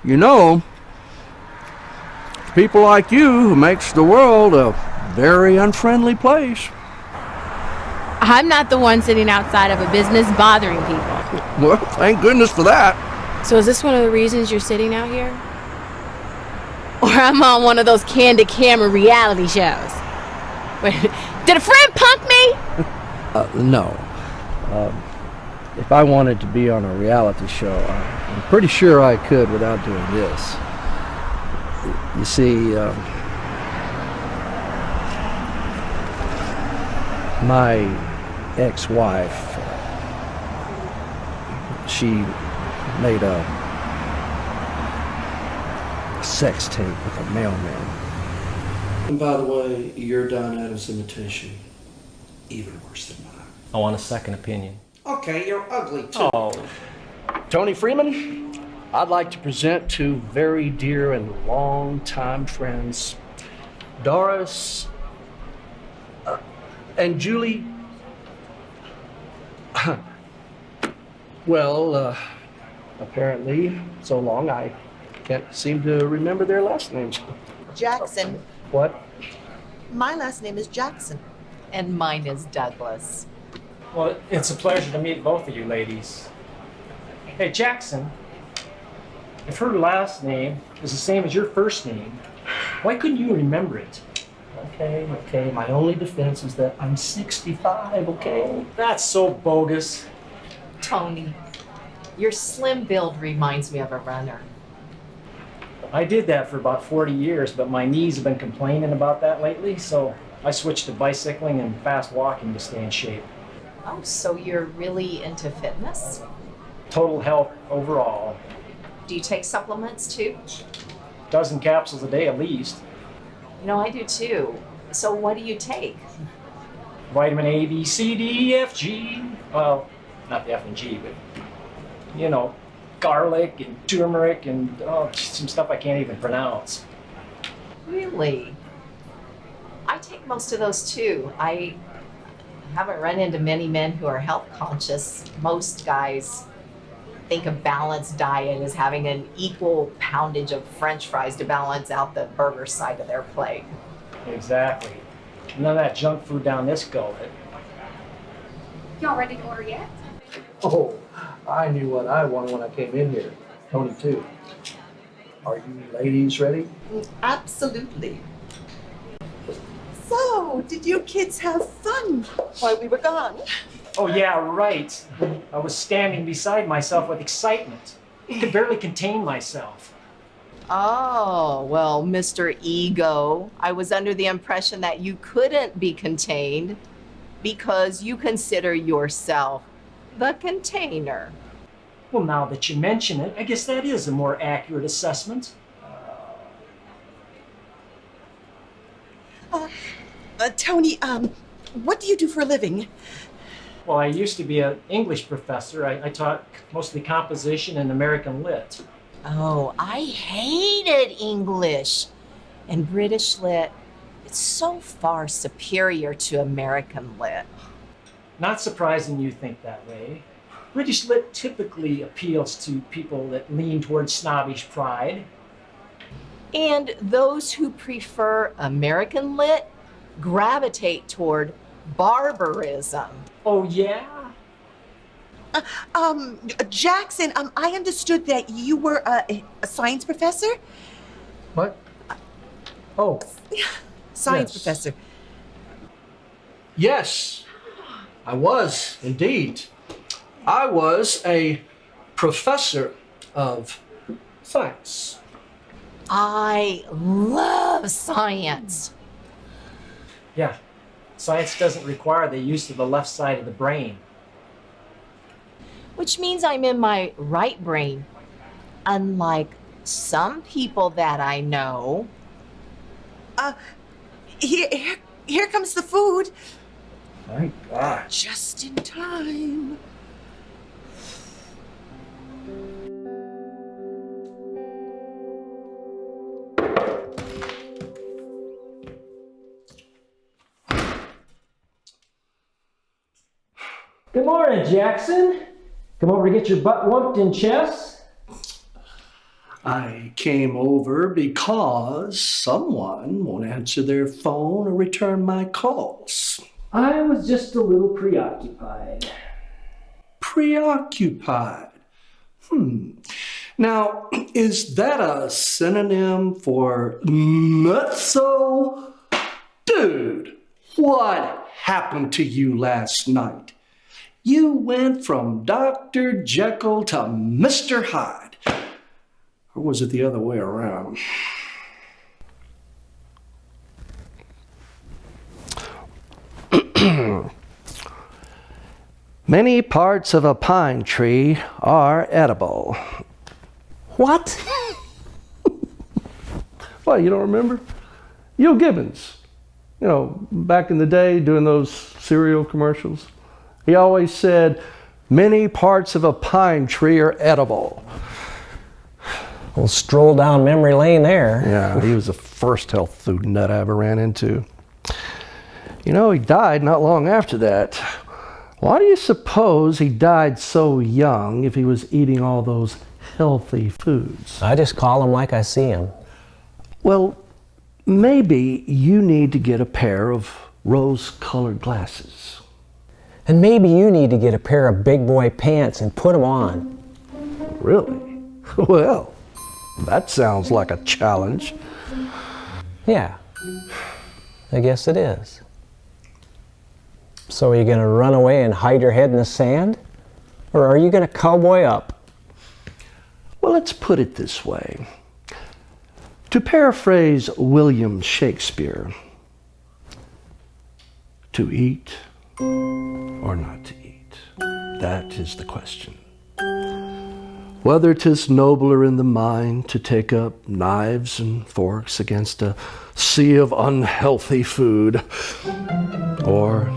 You know, people like you who makes the world a very unfriendly place. I'm not the one sitting outside of a business bothering people. Well, thank goodness for that. So is this one of the reasons you're sitting out here? Or I'm on one of those candid camera reality shows? Wait, did a friend punk me? No. If I wanted to be on a reality show, I'm pretty sure I could without doing this. You see, my ex-wife, she made a sex tape with a mailman. And by the way, your Don Adams imitation, even worse than mine. I want a second opinion. Okay, you're ugly too. Oh. Tony Freeman, I'd like to present two very dear and long-time friends, Doris and Julie. Well, apparently, so long I can't seem to remember their last names. Jackson. What? My last name is Jackson. And mine is Douglas. Well, it's a pleasure to meet both of you ladies. Hey, Jackson, if her last name is the same as your first name, why couldn't you remember it? Okay, my only defense is that I'm 65, okay? That's so bogus. Tony, your slim build reminds me of a runner. I did that for about 40 years, but my knees have been complaining about that lately, so I switched to bicycling and fast walking to stay in shape. Oh, so you're really into fitness? Total health overall. Do you take supplements too? Dozen capsules a day at least. You know, I do too. So what do you take? Vitamin A, B, C, D, E, F, G. Well, not the F and G, but, you know, garlic and turmeric and some stuff I can't even pronounce. Really? I take most of those too. I haven't run into many men who are health conscious. Most guys think a balanced diet is having an equal poundage of French fries to balance out the burger side of their plate. Exactly. None of that junk food down this gullet. Y'all ready to order yet? Oh, I knew what I wanted when I came in here. Tony, too. Are you ladies ready? Absolutely. So, did you kids have fun while we were gone? Oh yeah, right. I was standing beside myself with excitement. I could barely contain myself. Oh, well, Mr. Ego, I was under the impression that you couldn't be contained because you consider yourself the container. Well, now that you mention it, I guess that is a more accurate assessment. Tony, what do you do for a living? Well, I used to be an English professor. I taught mostly composition and American Lit. Oh, I hated English. And British Lit, it's so far superior to American Lit. Not surprising you think that way. British Lit typically appeals to people that lean towards snobbish pride. And those who prefer American Lit gravitate toward barbarism. Oh, yeah? Jackson, I understood that you were a science professor? What? Oh. Science Yes. professor. Yes, I was, indeed. I was a professor of science. I love science. Yeah. Science doesn't require the use of the left side of the brain. Which means I'm in my right brain, unlike some people that I know. Here comes the food. Thank God. Just in time. Good morning, Jackson. Come over to get your butt whumped in chess? I came over because someone won't answer their phone or return my calls. I was just a little preoccupied. Preoccupied. Now, is that a synonym for nutso? Dude, what happened to you last night? You went from Dr. Jekyll to Mr. Hyde. Or was it the other way around? Many parts of a pine tree are edible. What? What, you don't remember? Gil Gibbons, you know, back in the day doing those cereal commercials. He always said, many parts of a pine tree are edible. We'll stroll down memory lane there. Yeah, he was the first health food nut I ever ran into. You know, he died not long after that. Why do you suppose he died so young if he was eating all those healthy foods? I just call him like I see him. Well, maybe you need to get a pair of rose-colored glasses. And maybe you need to get a pair of big boy pants and put them on. Really? Well, that sounds like a challenge. Yeah, I guess it is. So are you going to run away and hide your head in the sand? Or are you going to cowboy up? Well, let's put it this way. To paraphrase William Shakespeare, to eat or not to eat, that is the question. Whether 'tis nobler in the mind to take up knives and forks against a sea of unhealthy food, or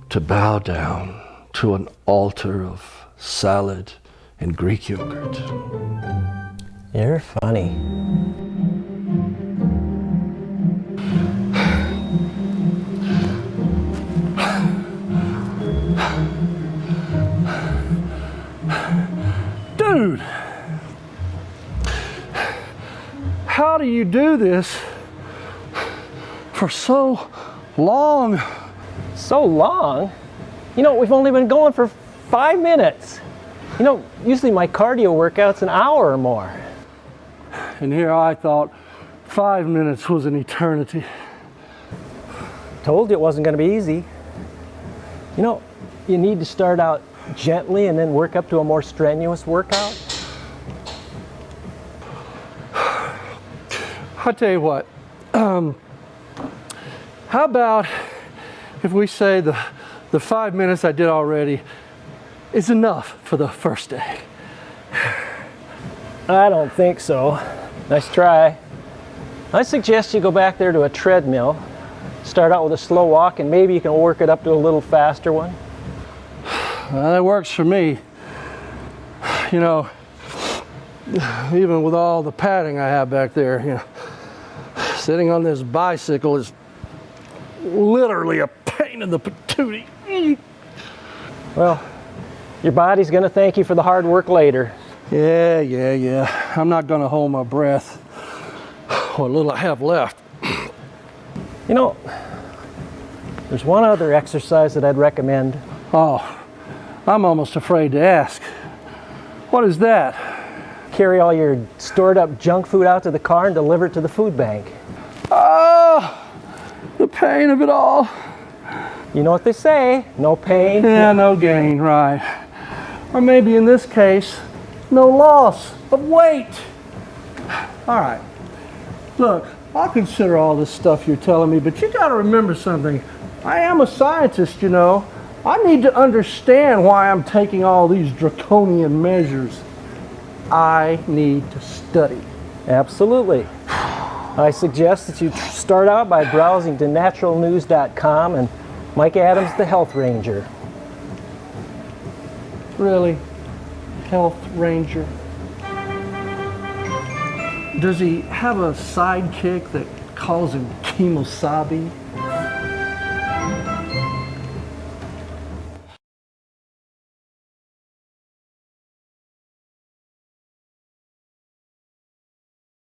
to bow down to an altar of salad and Greek yogurt. You're funny. Dude, how do you do this for so long? So long? You know, we've only been going for 5 minutes. You know, usually my cardio workout's an hour or more. And here I thought 5 minutes was an eternity. Told you it wasn't going to be easy. You know, you need to start out gently and then work up to a more strenuous workout. I'll tell you what, how about if we say the 5 minutes I did already is enough for the first day? I don't think so. Nice try. I suggest you go back there to a treadmill, start out with a slow walk, and maybe you can work it up to a little faster one. That works for me. You know, even with all the padding I have back there, you know, sitting on this bicycle is literally a pain in the patootie. Well, your body's going to thank you for the hard work later. Yeah. I'm not going to hold my breath. What little I have left. You know, there's one other exercise that I'd recommend. Oh, I'm almost afraid to ask. What is that? Carry all your stored up junk food out to the car and deliver it to the food bank. Oh, the pain of it all. You know what they say, no pain. Yeah, no gain, right. Or maybe in this case, no loss of weight. All right, look, I'll consider all this stuff you're telling me, but you gotta remember something. I am a scientist, you know. I need to understand why I'm taking all these draconian measures. I need to study. Absolutely. I suggest that you start out by browsing to naturalnews.com and Mike Adams, the Health Ranger. Really? Health Ranger? Does he have a sidekick that calls him Kemosabe?